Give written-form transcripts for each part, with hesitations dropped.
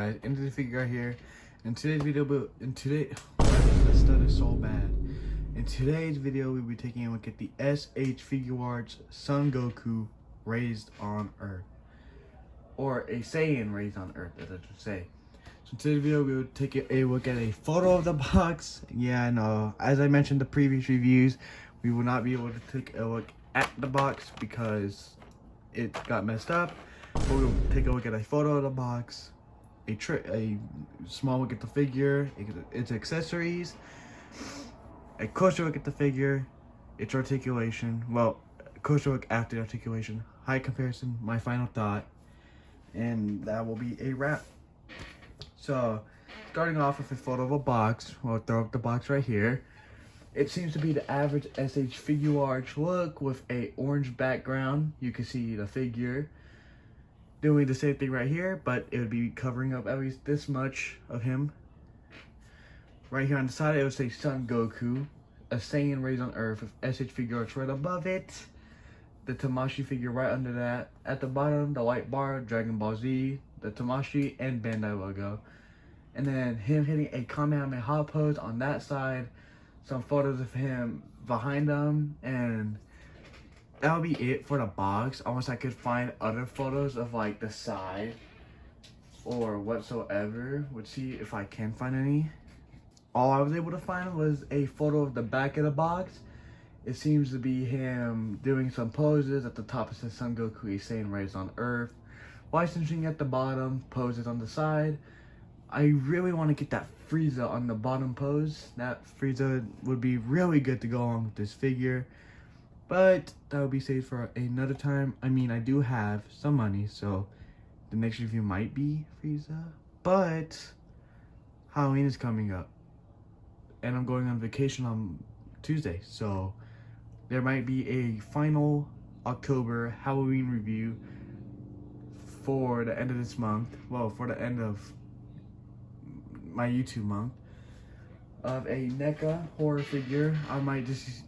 guys into the figure right here. In today's video, that stutter is so bad. In today's video, we'll be taking a look at the ShFiguarts Son Goku raised on Earth, or a Saiyan raised on Earth, as I should say. So in today's video, we will take a look at a photo of the box. Yeah, I know. As I mentioned in the previous reviews, we will not be able to take a look at the box because it got messed up. But we'll take a look at a photo of the box, a small look at the figure, its accessories, a closer look at the figure, its articulation, well, a closer look after the articulation, height comparison, my final thought, and that will be a wrap. So, starting off with a photo of a box, we'll throw up the box right here. It seems to be the average ShFiguarts look with a orange background. You can see the figure doing the same thing right here, but it would be covering up at least this much of him. Right here on the side, it would say Son Goku, a Saiyan raised on Earth with ShFiguarts right above it. The Tamashii figure right under that. At the bottom, the white bar, Dragon Ball Z, the Tamashii, and Bandai logo. And then him hitting a Kamehameha pose on that side. Some photos of him behind them, and that'll be it for the box. Unless I could find other photos of like the side or whatsoever. We'll see if I can find any. All I was able to find was a photo of the back of the box. It seems to be him doing some poses. At the top it says Son Goku, a Saiyan raised on Earth. Licensing at the bottom, poses on the side. I really want to get that Frieza on the bottom pose. That Frieza would be really good to go along with this figure. But that will be saved for another time. I mean, I do have some money, so the next review might be Frieza. But Halloween is coming up, and I'm going on vacation on Tuesday, so there might be a final October Halloween review for the end of this month. Well, for the end of my YouTube month, of a NECA horror figure. I might just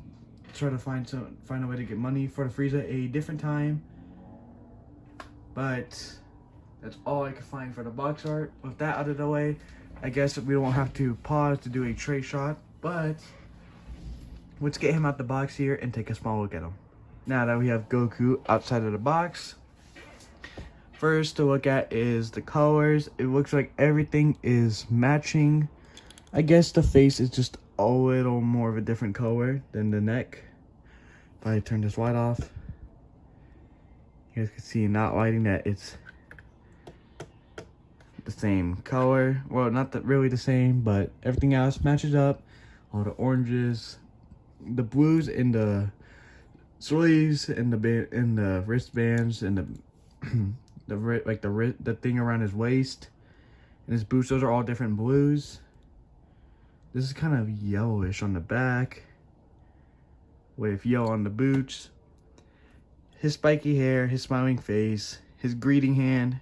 try to find a way to get money for the Frieza a different time, but that's all I could find for the box art. With that out of the way, I guess we won't have to pause to do a tray shot, but let's get him out the box here and take a small look at him. Now that we have Goku outside of the box, first to look at is the colors. It looks like everything is matching. I guess the face is just a little more of a different color than the neck. If I turn this light off, you guys can see, not lighting, that it's the same color. Well, not really the same, but everything else matches up. All the oranges, the blues in the sleeves, and the wristbands, and the thing around his waist and his boots, those are all different blues. This is kind of yellowish on the back with yellow on the boots. His spiky hair, his smiling face, his greeting hand.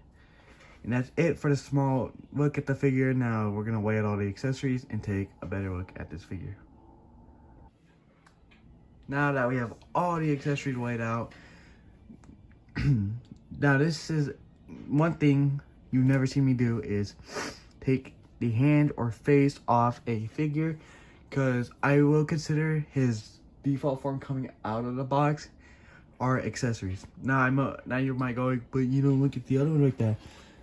And that's it for the small look at the figure. Now we're going to weigh out all the accessories and take a better look at this figure. Now that we have all the accessories weighed out, now this is one thing you never see me do, is take the hand or face off a figure, because I will consider his default form coming out of the box are accessories. Now now you might go, but you don't look at the other one like that,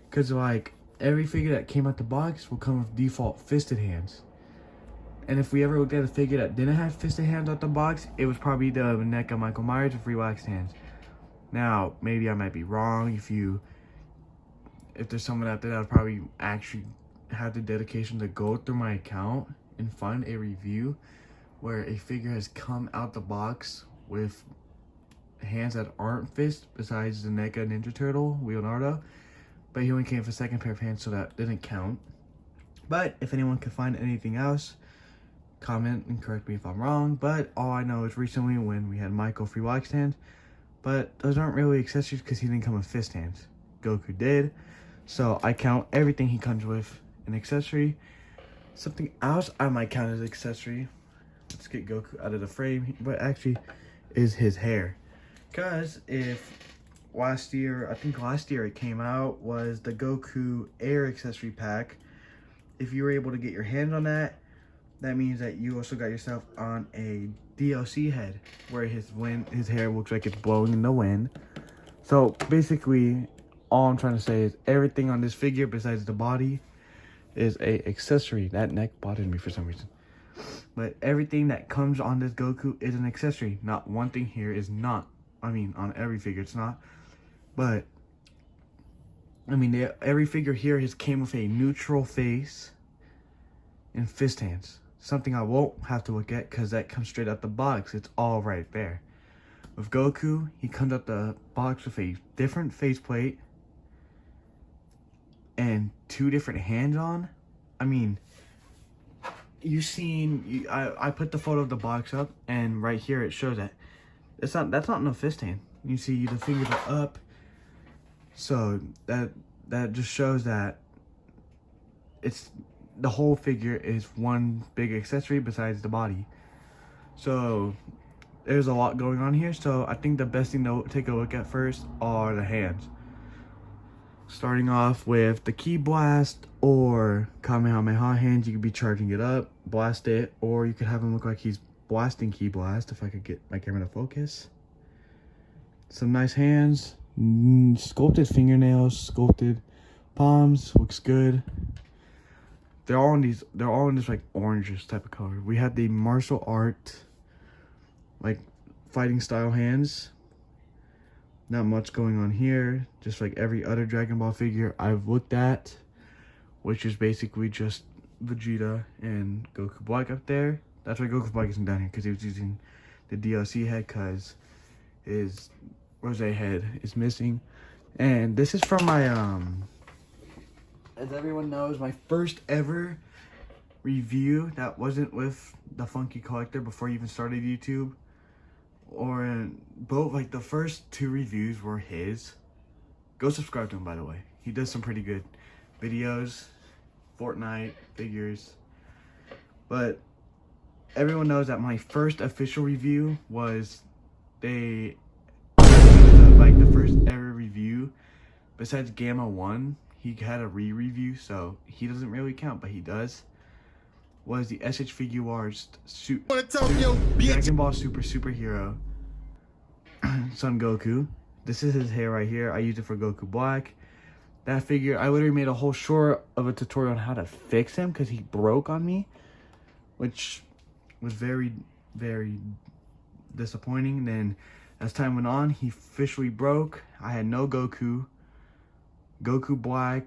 because like every figure that came out the box will come with default fisted hands. And if we ever looked at a figure that didn't have fisted hands out the box, it was probably the NECA Michael Myers with relaxed hands. Now, maybe I might be wrong. If there's someone out there that would probably actually have the dedication to go through my account and find a review where a figure has come out the box with hands that aren't fist, besides the NECA Ninja Turtle, Leonardo. But he only came with a second pair of hands, so that didn't count. But if anyone can find anything else, comment and correct me if I'm wrong. But all I know is recently when we had Michael free relaxed hands, but those aren't really accessories because he didn't come with fist hands. Goku did. So I count everything he comes with an accessory. Something else I might count as accessory, let's get Goku out of the frame, but actually is his hair. Because if last year, I think last year it came out, was the Goku Air accessory pack. If you were able to get your hand on that, that means that you also got yourself on a DLC head where his hair looks like it's blowing in the wind. So basically, all I'm trying to say is everything on this figure besides the body is a accessory. That neck bothered me for some reason. But everything that comes on this Goku is an accessory. Not one thing here is not. I mean, on every figure it's not. But, I mean, every figure here has came with a neutral face and fist hands. Something I won't have to look at because that comes straight out the box. It's all right there. With Goku, he comes out the box with a different faceplate and 2 different hands on. I mean, I put the photo of the box up, and right here it shows that that's not no fist hand. You see the fingers are up, so that just shows that it's the whole figure is one big accessory besides the body. So there's a lot going on here. So I think the best thing to take a look at first are the hands. Starting off with the Ki Blast or Kamehameha hands, you could be charging it up, blast it, or you could have him look like he's blasting Ki Blast, if I could get my camera to focus. Some nice hands, sculpted fingernails, sculpted palms, looks good. They're all in this like orangish type of color. We have the martial art, like fighting style hands. Not much going on here, just like every other Dragon Ball figure I've looked at, which is basically just Vegeta and Goku Black up there. That's why Goku Black isn't down here, because he was using the DLC head, because his Rose head is missing. And this is from my, as everyone knows, my first ever review that wasn't with the Funky Collector before he even started YouTube. Or both, like the first 2 reviews were his. Go subscribe to him, by the way. He does some pretty good videos, Fortnite figures. But everyone knows that my first official review was like the first ever review. Besides Gamma 1, he had a re-review, so he doesn't really count, but he does. Was the ShFiguarts Dragon Ball Superhero Son Goku. This is his hair right here. I used it for Goku Black. That figure, I literally made a whole short of a tutorial on how to fix him because he broke on me, which was very, very disappointing. Then as time went on, he officially broke. I had no Goku. Goku Black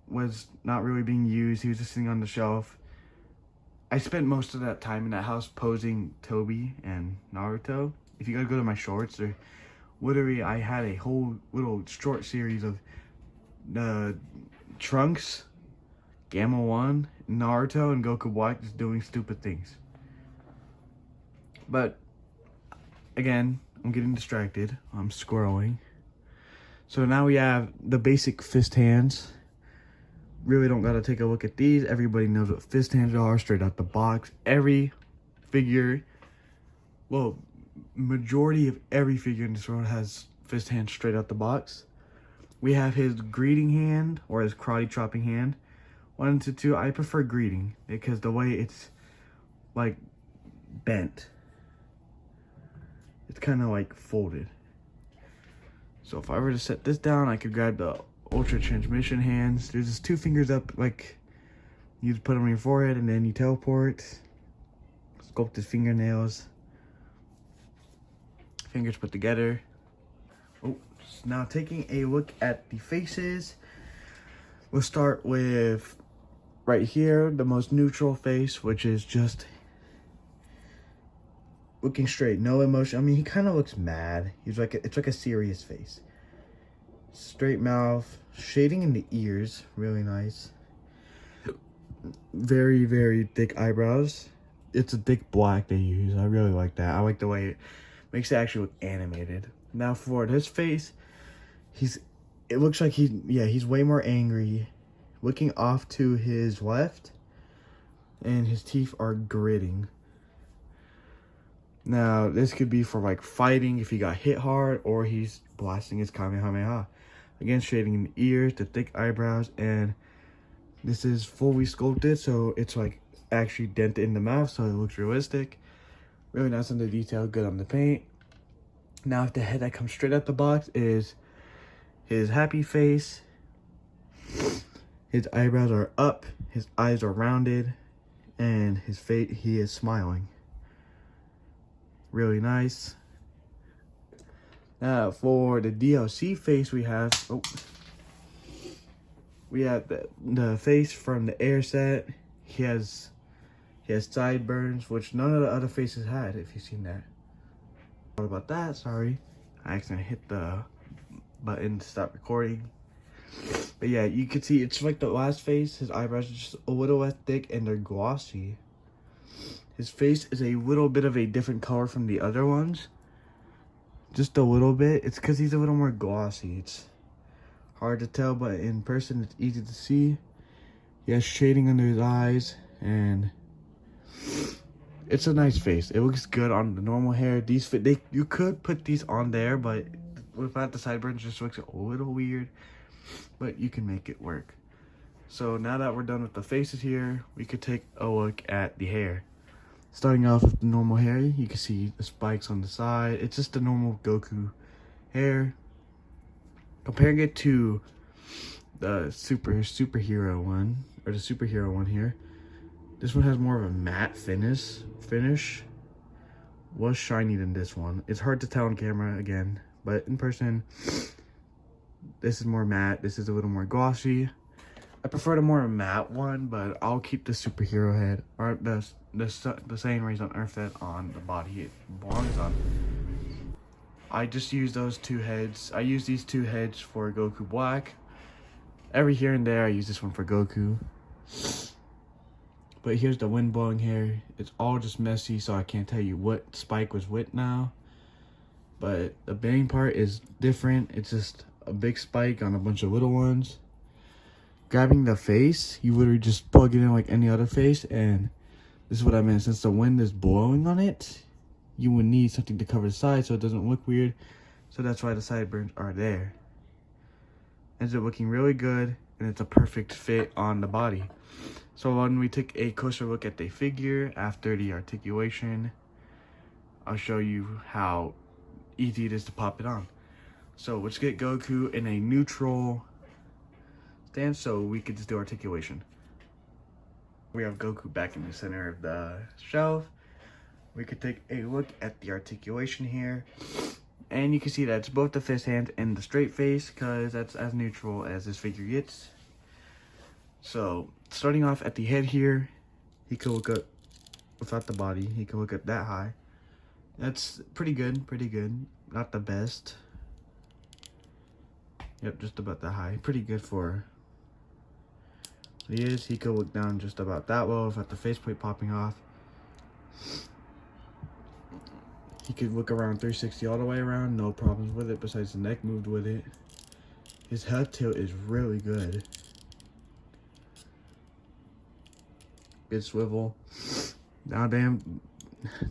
was not really being used. He was just sitting on the shelf. I spent most of that time in that house posing Toby and Naruto. If you guys go to my shorts, literally I had a whole little short series of Trunks, Gamma 1, Naruto, and Goku Black just doing stupid things. But again, I'm getting distracted. I'm scrolling. So now we have the basic fist hands. Really don't gotta take a look at these. Everybody knows what fist hands are straight out the box. Every figure, well, majority of every figure in this world has fist hands straight out the box. We have his greeting hand or his karate chopping hand. 1 to 2, I prefer greeting because the way it's like bent, it's kind of like folded. So if I were to set this down, I could grab the Ultra Transmission hands. There's just 2 fingers up, like you just put them on your forehead and then you teleport. Sculpted fingernails. Fingers put together. Oh, so now taking a look at the faces. We'll start with right here, the most neutral face, which is just looking straight, no emotion. I mean, he kind of looks mad. He's like it's like a serious face. Straight mouth, shading in the ears, really nice. Very, very thick eyebrows. It's a thick black they use. I really like that. I like the way it makes it actually look animated. Now for his face, it looks like he's way more angry, looking off to his left, and his teeth are gritting. Now, this could be for like fighting if he got hit hard, or he's blasting his Kamehameha. Again, shading in the ears, the thick eyebrows, and this is fully sculpted, so it's like actually dented in the mouth, so it looks realistic. Really nice on the detail, good on the paint. Now, the head that comes straight out the box is his happy face. His eyebrows are up, his eyes are rounded, and his face, he is smiling. Really nice. Now, for the DLC face, we have the face from the air set. He has sideburns, which none of the other faces had, if you've seen that. What about that? Sorry, I accidentally hit the button to stop recording. But yeah, you can see it's like the last face. His eyebrows are just a little less thick and they're glossy. His face is a little bit of a different color from the other ones. Just a little bit. It's because he's a little more glossy. It's hard to tell, but in person it's easy to see. He has shading under his eyes, and it's a nice face. It looks good on the normal hair. These fit. You could put these on there, but without the sideburns, just looks a little weird. But you can make it work. So now that we're done with the faces here, we could take a look at the hair. Starting off with the normal hair, you can see the spikes on the side. It's just the normal Goku hair. Comparing it to the superhero one, or the superhero one here, this one has more of a matte finish. Was shiny than this one. It's hard to tell on camera again, but in person, this is more matte. This is a little more glossy. I prefer the more matte one, but I'll keep the superhero head, or the Saiyan rays on Earth head on the body it belongs on. I just use those two heads. I use these two heads for Goku Black. Every here and there, I use this one for Goku. But here's the wind blowing hair. It's all just messy, so I can't tell you what spike was with now. But the bang part is different. It's just a big spike on a bunch of little ones. Grabbing the face, you literally just plug it in like any other face, and this is what I meant. Since the wind is blowing on it, you would need something to cover the side so it doesn't look weird. So that's why the sideburns are there. Ends up looking really good, and it's a perfect fit on the body. So when we take a closer look at the figure after the articulation, I'll show you how easy it is to pop it on. So let's get Goku in a neutral stance so we could just do articulation. We have Goku back in the center of the shelf. We could take a look at the articulation here, and you can see that it's both the fist hand and the straight face, because that's as neutral as this figure gets. So starting off at the head here, he could look up without the body. He could look up that high. That's pretty good, not the best. Yep, just about that high. Pretty good for what he is. He could look down just about that low without the faceplate popping off. He could look around 360 all the way around, no problems with it, besides the neck moved with it. His head tilt is really good. Good swivel. Now down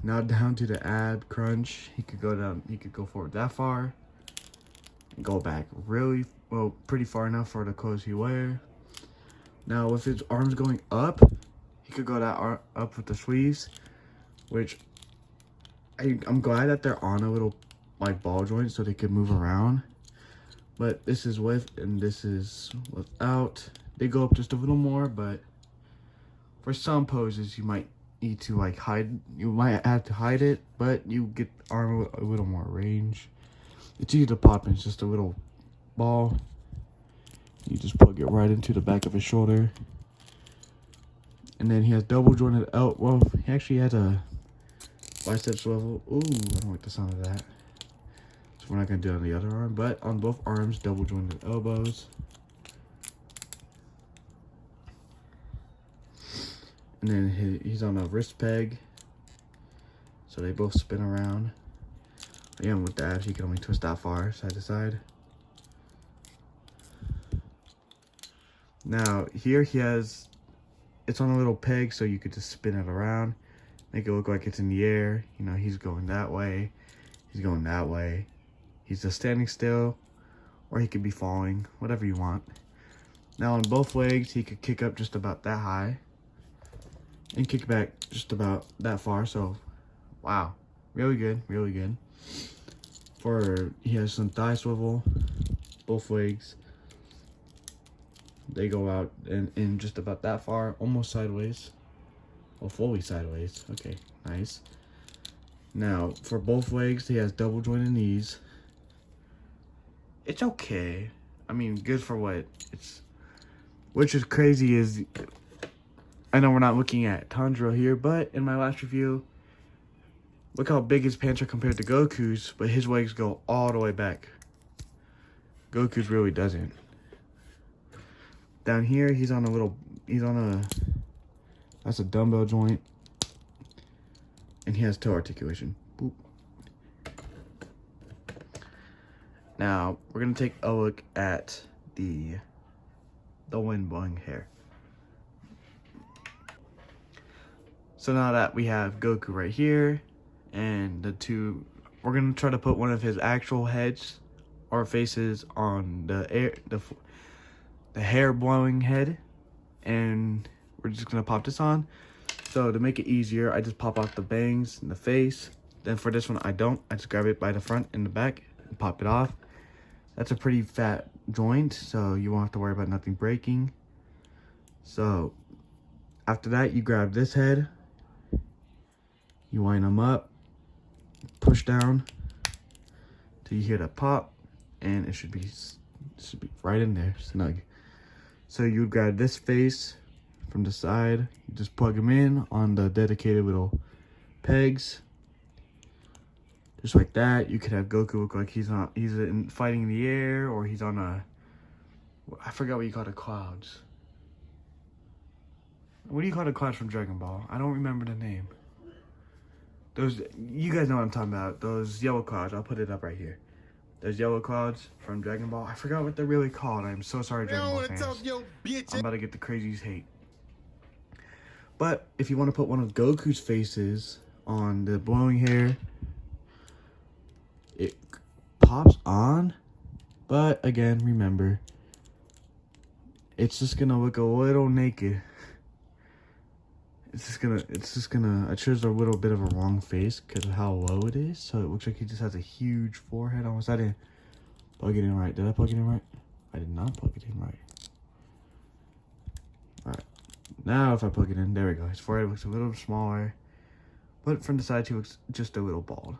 to the ab crunch. He could go down, he could go forward that far. And go back really, well, pretty far enough for the clothes he wear. Now with his arms going up, he could go that up with the sleeves, which I'm glad that they're on a little like ball joint so they could move around. But this is with and this is without. They go up just a little more, but for some poses you might need to like hide. You might have to hide it, but you get arm with a little more range. It's easy to pop in. It's just a little ball. You just plug it right into the back of his shoulder. And then he has double jointed elbow. Well, he actually has a bicep swivel. Ooh, I don't like the sound of that. So we're not going to do it on the other arm. But on both arms, double jointed elbows. And then he's on a wrist peg. So they both spin around. Again, with the abs, you can only twist that far, side to side. Now, here he has, it's on a little peg, so you could just spin it around. Make it look like it's in the air. You know, he's going that way. He's going that way. He's just standing still, or he could be falling, whatever you want. Now on both legs, he could kick up just about that high and kick back just about that far. So, wow, really good, really good. He has some thigh swivel, both legs. They go out in just about that far, almost sideways. Well, fully sideways. Okay, nice. Now, for both legs, he has double jointed knees. It's okay. I mean, good for what it's. Which is crazy is, I know we're not looking at Tanjiro here, but in my last review, look how big his pants are compared to Goku's, but his legs go all the way back. Goku's really doesn't. Down here, that's a dumbbell joint, and he has toe articulation. Boop. Now, we're gonna take a look at the wind blowing hair. So now that we have Goku right here, and we're gonna try to put one of his actual heads or faces on the hair blowing head, and we're just gonna pop this on. So to make it easier, I just pop out the bangs and the face. Then for this one, I just grab it by the front and the back and pop it off. That's a pretty fat joint, so you won't have to worry about nothing breaking. So after that, you grab this head, you wind them up, push down till you hear that pop, and it should be right in there, snug. So you grab this face from the side, you just plug them in on the dedicated little pegs. Just like that. You could have Goku look like he's fighting in the air, or he's on I forgot what you call the clouds. What do you call the clouds from Dragon Ball? I don't remember the name. You guys know what I'm talking about. Those yellow clouds. I'll put it up right here. Those yellow clouds from Dragon Ball. I forgot what they're really called. I'm so sorry, Dragon Ball fans. I'm about to get the craziest hate. But if you want to put one of Goku's faces on the blowing hair, it pops on. But again, remember, it's just gonna look a little naked. It's just gonna, I chose a little bit of a wrong face because of how low it is. So it looks like he just has a huge forehead almost. I didn't plug it in right. Did I plug it in right? I did not plug it in right. Alright. Now if I plug it in, there we go. His forehead looks a little smaller. But from the side, he looks just a little bald.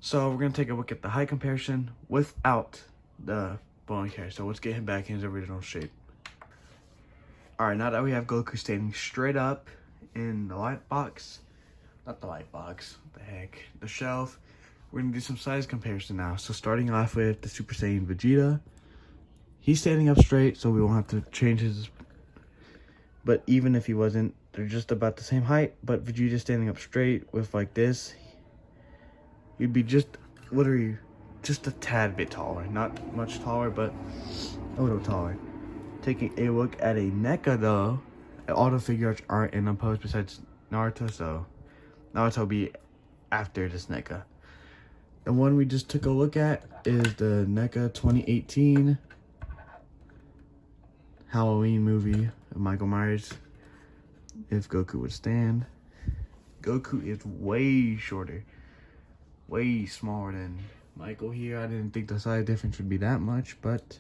So we're gonna take a look at the height comparison without the blowing hair. So let's get him back in his original shape. Alright, now that we have Goku standing straight up in the light box, not the light box, what the heck, the shelf, we're going to do some size comparison now. So starting off with the Super Saiyan Vegeta, he's standing up straight, so we won't have to change his, but even if he wasn't, they're just about the same height. But Vegeta standing up straight with like this, you'd be just literally just a tad bit taller, not much taller, but a little taller. Taking a look at a NECA though, all the Figuarts aren't in unposed besides Naruto, so Naruto will be after this NECA. The one we just took a look at is the NECA 2018 Halloween movie of Michael Myers. If Goku would stand. Goku is way shorter, way smaller than Michael here. I didn't think the size difference would be that much, but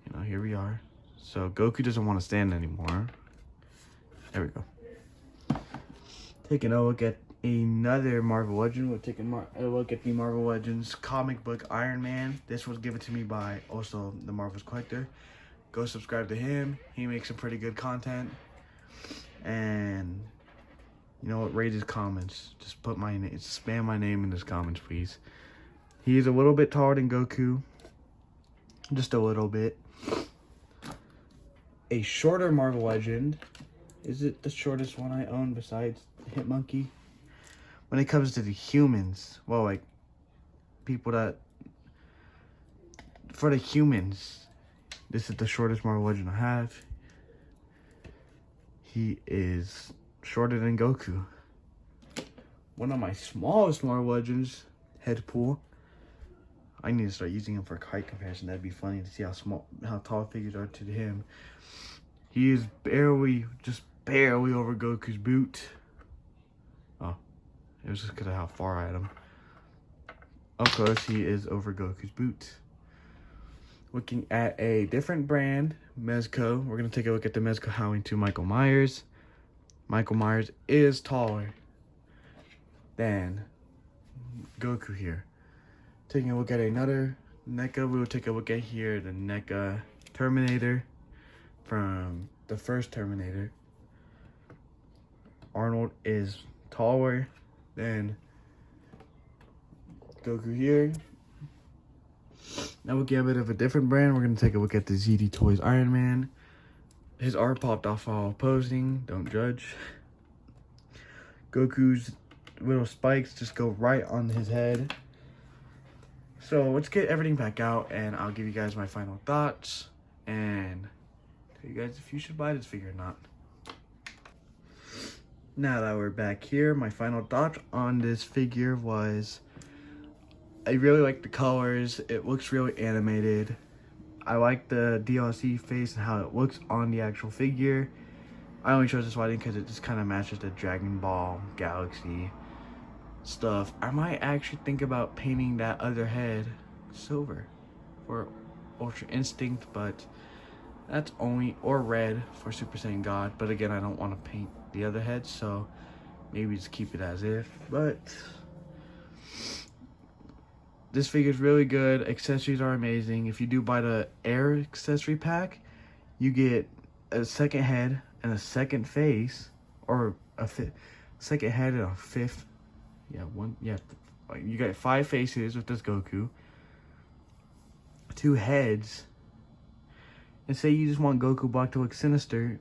you know, here we are. So Goku doesn't want to stand anymore. There we go. Taking a look at another Marvel Legend. We're taking a look at the Marvel Legends comic book Iron Man. This was given to me by also the Marvel's Collector. Go subscribe to him. He makes some pretty good content. And you know what? Rate his comments. Just put my name. Spam my name in his comments, please. He is a little bit taller than Goku. Just a little bit. A shorter Marvel Legend. Is it the shortest one I own besides Hitmonkey? When it comes to the humans, well, like people that, for the humans, this is the shortest Marvel Legend I have. he is shorter than Goku. One of my smallest Marvel Legends, Headpool. I need to start using him for height comparison. That'd be funny to see how tall figures are to him. He is just barely over Goku's boot. Oh, it was just because of how far I had him. Of course, he is over Goku's boot. Looking at a different brand, Mezco. We're going to take a look at the Mezco Howling 2 Michael Myers. Michael Myers is taller than Goku here. Taking a look at another NECA, we will take a look at here the NECA Terminator from the first Terminator. Arnold is taller than Goku here. Now we'll get a bit of a different brand. We're going to take a look at the ZD Toys Iron Man. His art popped off while posing. Don't judge. Goku's little spikes just go right on his head. So let's get everything back out and I'll give you guys my final thoughts and tell you guys if you should buy this figure or not. Now that we're back here, my final thoughts on this figure was I really like the colors. It looks really animated. I like the DLC face and how it looks on the actual figure. I only chose this lighting because it just kind of matches the Dragon Ball Galaxy stuff. I might actually think about painting that other head silver for Ultra Instinct, but that's only, or red for Super Saiyan God. But again, I don't want to paint the other head, so maybe just keep it as if. But this figure is really good. Accessories are amazing. If you do buy the Air accessory pack, you get a second head and a second face, or a second head and a fifth. You got 5 faces with this Goku, 2 heads, and say you just want Goku Black to look sinister,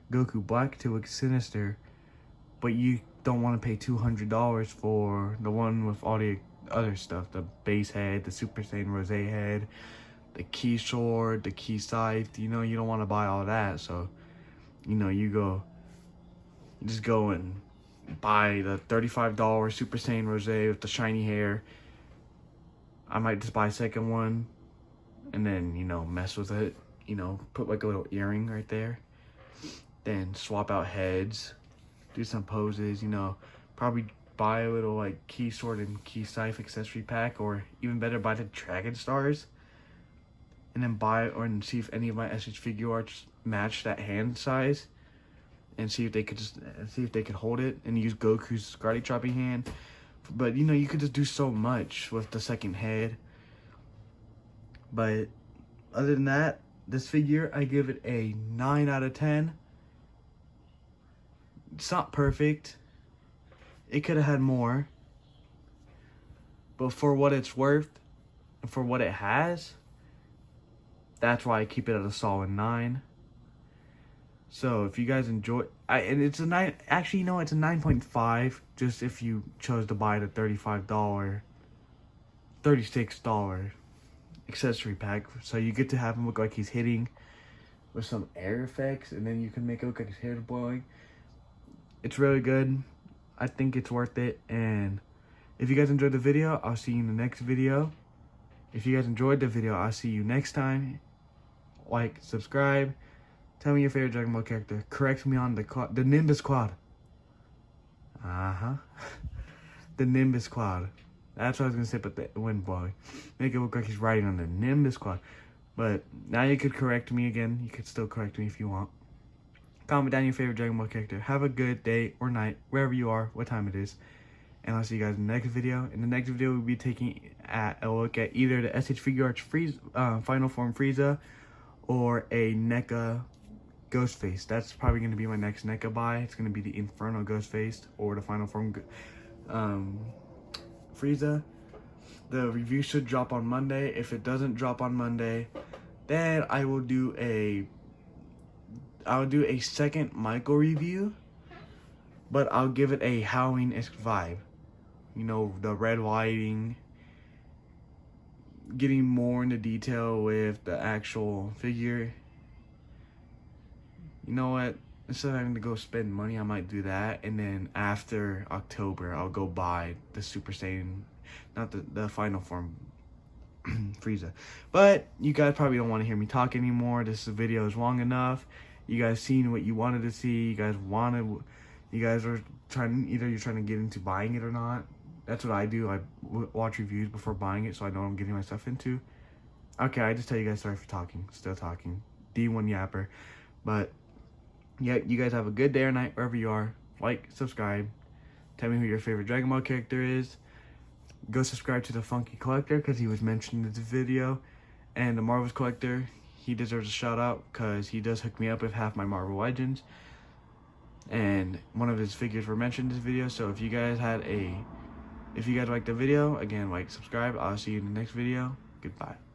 but you don't want to pay $200 for the one with all the other stuff, the base head, the Super Saiyan Rose head, the key sword, the key scythe. You know, you don't want to buy all that, so you know, you just go and buy the $35 Super Saiyan Rose with the shiny hair. I might just buy a second one and then, you know, mess with it, you know, put like a little earring right there, then swap out heads, do some poses, you know, probably buy a little like key sword and key scythe accessory pack, or even better, buy the Dragon Stars and then and see if any of my ShFiguarts match that hand size, and see if they could hold it and use Goku's karate chopping hand. But you know, you could just do so much with the second head. But other than that, this figure, I give it a 9 out of 10. It's not perfect. It could have had more. But for what it's worth, and for what it has, that's why I keep it at a solid 9. So if you guys enjoy, and it's a 9. Actually, no, it's a 9.5. Just if you chose to buy the $36 accessory pack, so you get to have him look like he's hitting with some air effects, and then you can make it look like his hair is blowing. It's really good. I think it's worth it. And if you guys enjoyed the video, I'll see you in the next video. If you guys enjoyed the video, I'll see you next time. Like, subscribe. Tell me your favorite Dragon Ball character. Correct me on the Nimbus Quad. The Nimbus Quad. That's what I was going to say, but the wind blowing. Make it look like he's riding on the Nimbus Quad. But now you could correct me again. You could still correct me if you want. Comment down your favorite Dragon Ball character. Have a good day or night, wherever you are, what time it is. And I'll see you guys in the next video. In the next video, we'll be taking a look at either the ShFiguarts Final Form Frieza or a NECA Ghostface. That's probably going to be my next NECA buy. It's going to be the Inferno Ghostface or the Final Form Frieza. The review should drop on Monday. If it doesn't drop on Monday, then I will do a second Michael review, but I'll give it a Halloween-esque vibe. You know, the red lighting, getting more into detail with the actual figure. You know what? instead of having to go spend money, I might do that. And then after October, I'll go buy the Super Saiyan, not the final form Frieza. But you guys probably don't want to hear me talk anymore. This video is long enough. You guys seen what you wanted to see. You guys are trying, either you're trying to get into buying it or not. That's what I do. I watch reviews before buying it, so I know what I'm getting myself into. Okay, I just tell you guys sorry for talking. Still talking. D1 Yapper. But yeah, you guys have a good day or night wherever you are. Like, subscribe. Tell me who your favorite Dragon Ball character is. Go subscribe to the Funky Collector because he was mentioned in this video. And the Marvel's Collector, he deserves a shout out because he does hook me up with half my Marvel Legends. And one of his figures were mentioned in this video. So if you guys liked the video, again, like, subscribe. I'll see you in the next video. Goodbye.